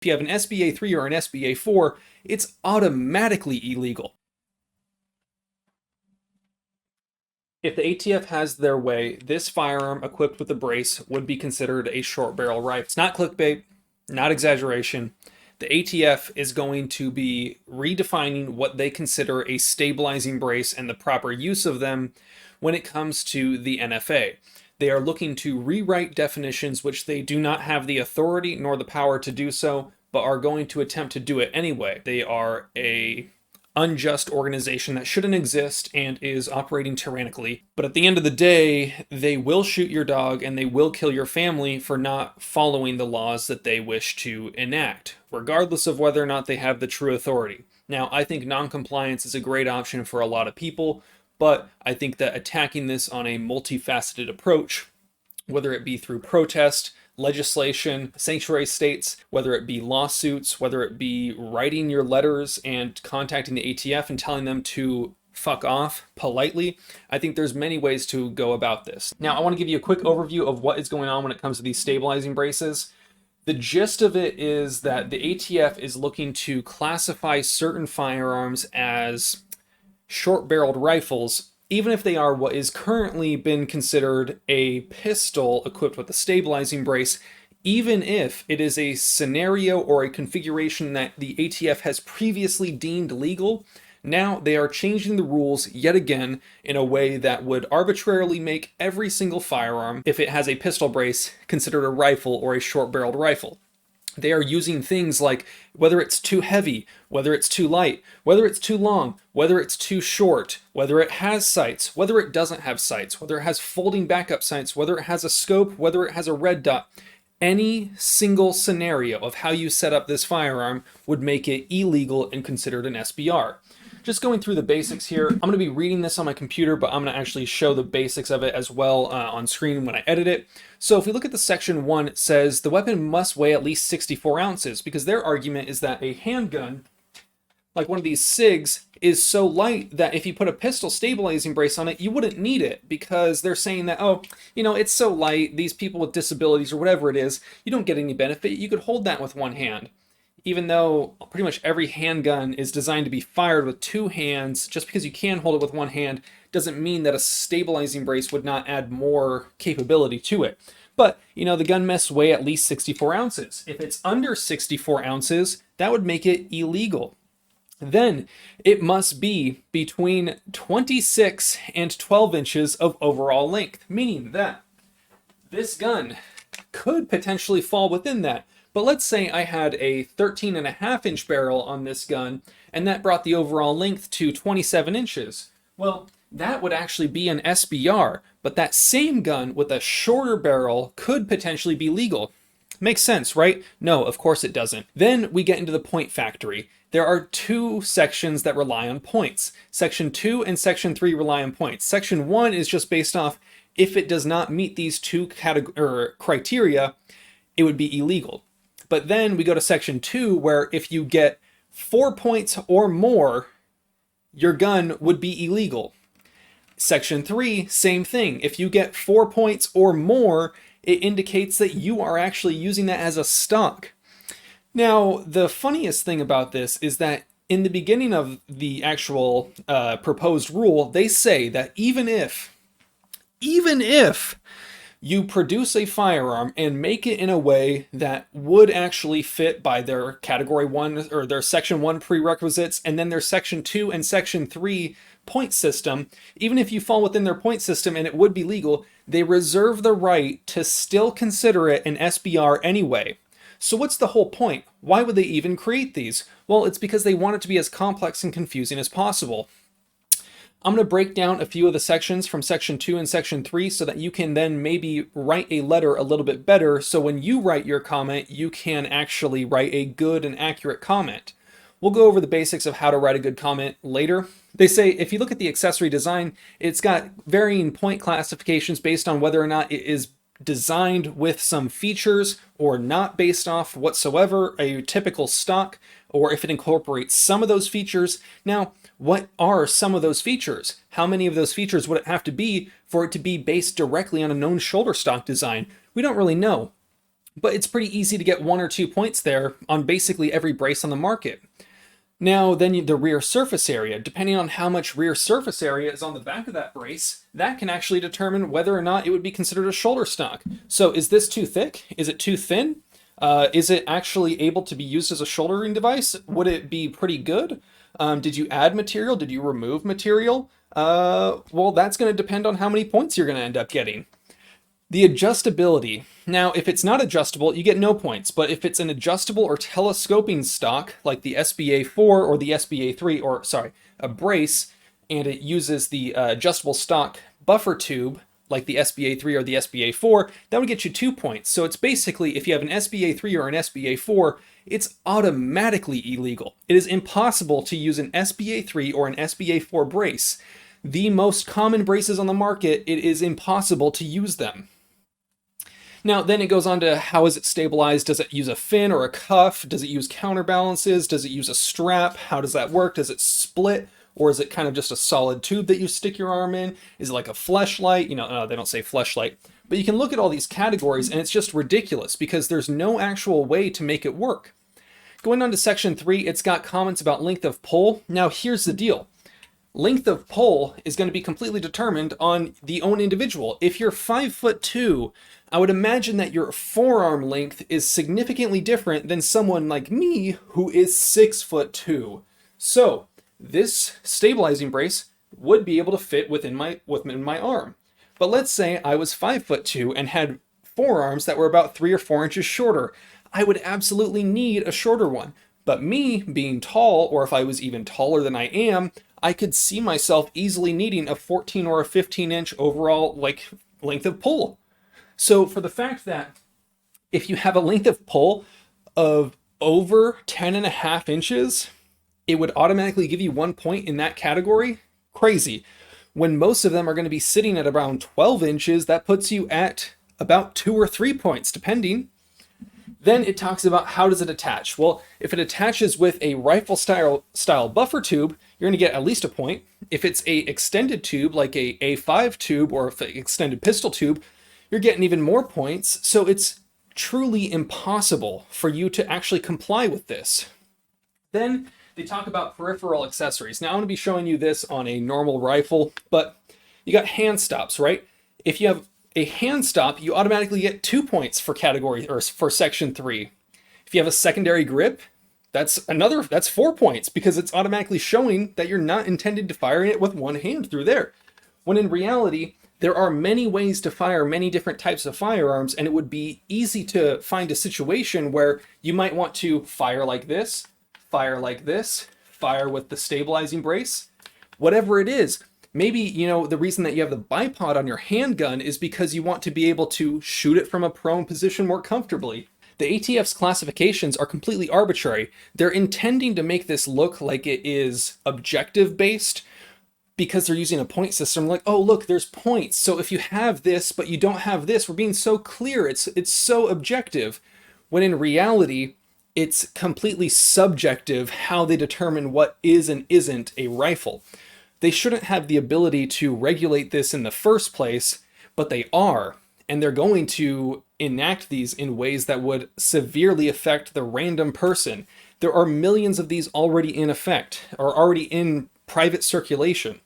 If you have an SBA 3 or an SBA 4, it's automatically illegal. If the ATF has their way, this firearm equipped with a brace would be considered a short barrel rifle. It's not clickbait, not exaggeration. The ATF is going to be redefining what they consider a stabilizing brace and the proper use of them when it comes to the NFA. They are looking to rewrite definitions which they do not have the authority nor the power to do so, but are going to attempt to do it anyway. They are a unjust organization that shouldn't exist and is operating tyrannically. But at the end of the day, they will shoot your dog and they will kill your family for not following the laws that they wish to enact, regardless of whether or not they have the true authority. Now, I think non-compliance is a great option for a lot of people, but I think that attacking this on a multifaceted approach, whether it be through protest, legislation, sanctuary states, whether it be lawsuits, whether it be writing your letters and contacting the ATF and telling them to fuck off politely, I think there's many ways to go about this. Now, I want to give you a quick overview of what is going on when it comes to these stabilizing braces. The gist of it is that the ATF is looking to classify certain firearms as short-barreled rifles, even if they are what is currently been considered a pistol equipped with a stabilizing brace, even if it is a scenario or a configuration that the ATF has previously deemed legal. Now they are changing the rules yet again in a way that would arbitrarily make every single firearm, if it has a pistol brace, considered a rifle or a short-barreled rifle. They are using things like whether it's too heavy, whether it's too light, whether it's too long, whether it's too short, whether it has sights, whether it doesn't have sights, whether it has folding backup sights, whether it has a scope, whether it has a red dot. Any single scenario of how you set up this firearm would make it illegal and considered an SBR. Just going through the basics here, I'm going to be reading this on my computer, but I'm going to actually show the basics of it as well on screen when I edit it. So if we look at the section 1, it says the weapon must weigh at least 64 ounces, because their argument is that a handgun, like one of these SIGs, is so light that if you put a pistol stabilizing brace on it, you wouldn't need it, because they're saying that, oh, you know, it's so light, these people with disabilities or whatever it is, you don't get any benefit, you could hold that with one hand. Even though pretty much every handgun is designed to be fired with two hands, just because you can hold it with one hand doesn't mean that a stabilizing brace would not add more capability to it. But, you know, the gun must weigh at least 64 ounces. If it's under 64 ounces, that would make it illegal. Then it must be between 26 and 12 inches of overall length, meaning that this gun could potentially fall within that. But let's say I had a 13.5-inch barrel on this gun, and that brought the overall length to 27 inches. Well, that would actually be an SBR, but that same gun with a shorter barrel could potentially be legal. Makes sense, right? No, of course it doesn't. Then we get into the point factory. There are two sections that rely on points. Section 2 and Section 3 rely on points. Section 1 is just based off if it does not meet these two criteria, it would be illegal. But then we go to Section 2, where if you get 4 points or more, your gun would be illegal. Section 3, same thing. If you get 4 points or more, it indicates that you are actually using that as a stock. Now, the funniest thing about this is that in the beginning of the actual proposed rule, they say that even if you produce a firearm and make it in a way that would actually fit by their Category 1 or their Section 1 prerequisites and then their Section 2 and Section 3 point system, even if you fall within their point system and it would be legal, they reserve the right to still consider it an SBR anyway. So what's the whole point? Why would they even create these? Well, it's because they want it to be as complex and confusing as possible. I'm going to break down a few of the sections from Section 2 and Section 3 so that you can then maybe write a letter a little bit better, so when you write your comment, you can actually write a good and accurate comment. We'll go over the basics of how to write a good comment later. They say if you look at the accessory design, it's got varying point classifications based on whether or not it is designed with some features or not based off whatsoever a typical stock, or if it incorporates some of those features. Now, what are some of those features? How many of those features would it have to be for it to be based directly on a known shoulder stock design? We don't really know. but it's pretty easy to get 1 or 2 points there on basically every brace on the market. Now, then the rear surface area, depending on how much rear surface area is on the back of that brace, that can actually determine whether or not it would be considered a shoulder stock. So is this too thick? Is it too thin? Is it actually able to be used as a shouldering device? Would it be pretty good? Did you add material? Did you remove material? Well, that's going to depend on how many points you're going to end up getting. The adjustability. Now, if it's not adjustable, you get no points. But if it's an adjustable or telescoping stock, like the SBA4 or the SBA3, or sorry, a brace, and it uses the adjustable stock buffer tube, like the SBA3 or the SBA4, that would get you 2 points. So it's basically, if you have an SBA3 or an SBA4, it's automatically illegal. It is impossible to use an SBA3 or an SBA4 brace. The most common braces on the market, it is impossible to use them. Now, then it goes on to how is it stabilized? Does it use a fin or a cuff? Does it use counterbalances? Does it use a strap? How does that work? Does it split? Or is it kind of just a solid tube that you stick your arm in? Is it like a fleshlight? You know, they don't say fleshlight. But you can look at all these categories and it's just ridiculous because there's no actual way to make it work. Going on to section 3, it's got comments about length of pull. Now, here's the deal. Length of pull is going to be completely determined on the own individual. If you're 5'2", I would imagine that your forearm length is significantly different than someone like me who is 6'2". So this stabilizing brace would be able to fit within my arm. But let's say I was 5'2" and had forearms that were about 3 or 4 inches shorter. I would absolutely need a shorter one. But me being tall, or if I was even taller than I am, I could see myself easily needing a 14 or a 15-inch overall length of pull. So for the fact that if you have a length of pull of over 10.5 inches, it would automatically give you 1 point in that category? Crazy. When most of them are going to be sitting at around 12 inches, that puts you at about 2 or 3 points, depending. Then it talks about how does it attach. Well, if it attaches with a rifle style buffer tube, you're going to get at least a point. If it's a extended tube, like a A5 tube or an extended pistol tube, you're getting even more points. So it's truly impossible for you to actually comply with this. Then they talk about peripheral accessories. Now I'm going to be showing you this on a normal rifle, but you got hand stops, right? If you have a hand stop, you automatically get 2 points for category or for section 3. If you have a secondary grip, that's 4 points because it's automatically showing that you're not intended to fire it with one hand through there. When in reality, there are many ways to fire many different types of firearms, and it would be easy to find a situation where you might want to fire like this, fire with the stabilizing brace, whatever it is. Maybe, the reason that you have the bipod on your handgun is because you want to be able to shoot it from a prone position more comfortably. The ATF's classifications are completely arbitrary. They're intending to make this look like it is objective based because they're using a point system. Like, oh, look, there's points. So if you have this, but you don't have this, we're being so clear. It's so objective. When in reality, it's completely subjective how they determine what is and isn't a rifle. They shouldn't have the ability to regulate this in the first place, but they are, and they're going to enact these in ways that would severely affect the random person. There are millions of these already in effect, or already in private circulation.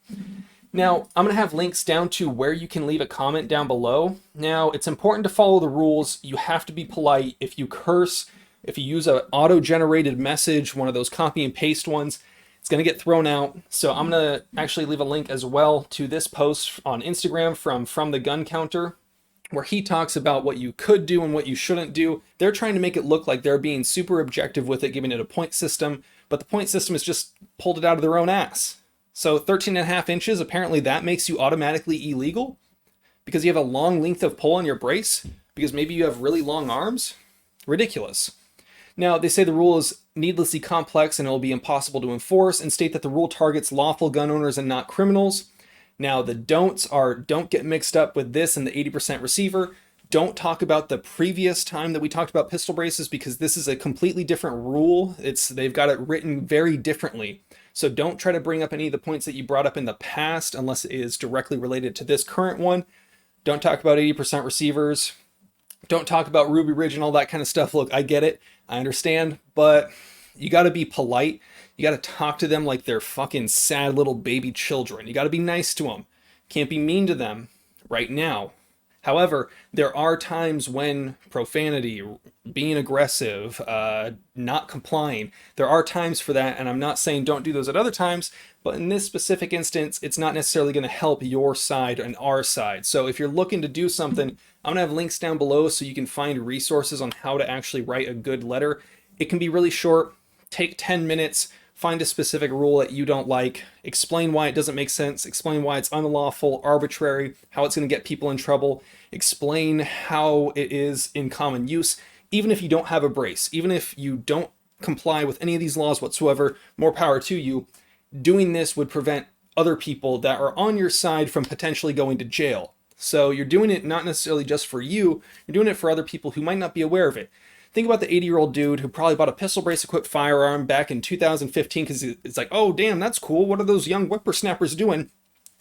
Now, I'm going to have links down to where you can leave a comment down below. Now, it's important to follow the rules. You have to be polite. If you curse, if you use an auto-generated message, one of those copy and paste ones, it's going to get thrown out. So I'm going to actually leave a link as well to this post on Instagram from the Gun Counter, where he talks about what you could do and what you shouldn't do. They're trying to make it look like they're being super objective with it, giving it a point system, but the point system is just pulled it out of their own ass. So 13.5 inches, apparently that makes you automatically illegal because you have a long length of pull on your brace, because maybe you have really long arms. Ridiculous. Now, they say the rule is needlessly complex and it will be impossible to enforce, and state that the rule targets lawful gun owners and not criminals. Now, the don'ts are don't get mixed up with this and the 80% receiver. Don't talk about the previous time that we talked about pistol braces because this is a completely different rule. They've got it written very differently. So don't try to bring up any of the points that you brought up in the past unless it is directly related to this current one. Don't talk about 80% receivers. Don't talk about Ruby Ridge and all that kind of stuff. Look, I get it. I understand. But you got to be polite. You got to talk to them like they're fucking sad little baby children. You got to be nice to them. Can't be mean to them right now. However, there are times when profanity, being aggressive, not complying, there are times for that, and I'm not saying don't do those at other times, but in this specific instance, it's not necessarily going to help your side and our side. So if you're looking to do something, I'm going to have links down below so you can find resources on how to actually write a good letter. It can be really short, take 10 minutes, find a specific rule that you don't like, explain why it doesn't make sense, explain why it's unlawful, arbitrary, how it's going to get people in trouble, explain how it is in common use, even if you don't have a brace, even if you don't comply with any of these laws whatsoever, more power to you. Doing this would prevent other people that are on your side from potentially going to jail. So you're doing it not necessarily just for you, you're doing it for other people who might not be aware of it. Think about the 80-year-old dude who probably bought a pistol brace equipped firearm back in 2015 because it's like, oh, damn, that's cool. What are those young whippersnappers doing?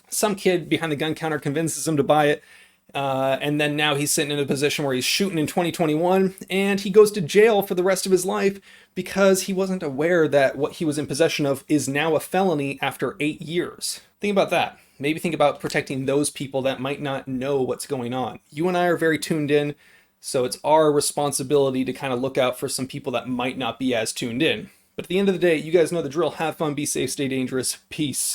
Some kid behind the gun counter convinces him to buy it. And then now he's sitting in a position where he's shooting in 2021 and he goes to jail for the rest of his life because he wasn't aware that what he was in possession of is now a felony after 8 years. Think about that. Maybe think about protecting those people that might not know what's going on. You and I are very tuned in. So it's our responsibility to kind of look out for some people that might not be as tuned in. But at the end of the day, you guys know the drill. Have fun, be safe, stay dangerous. Peace.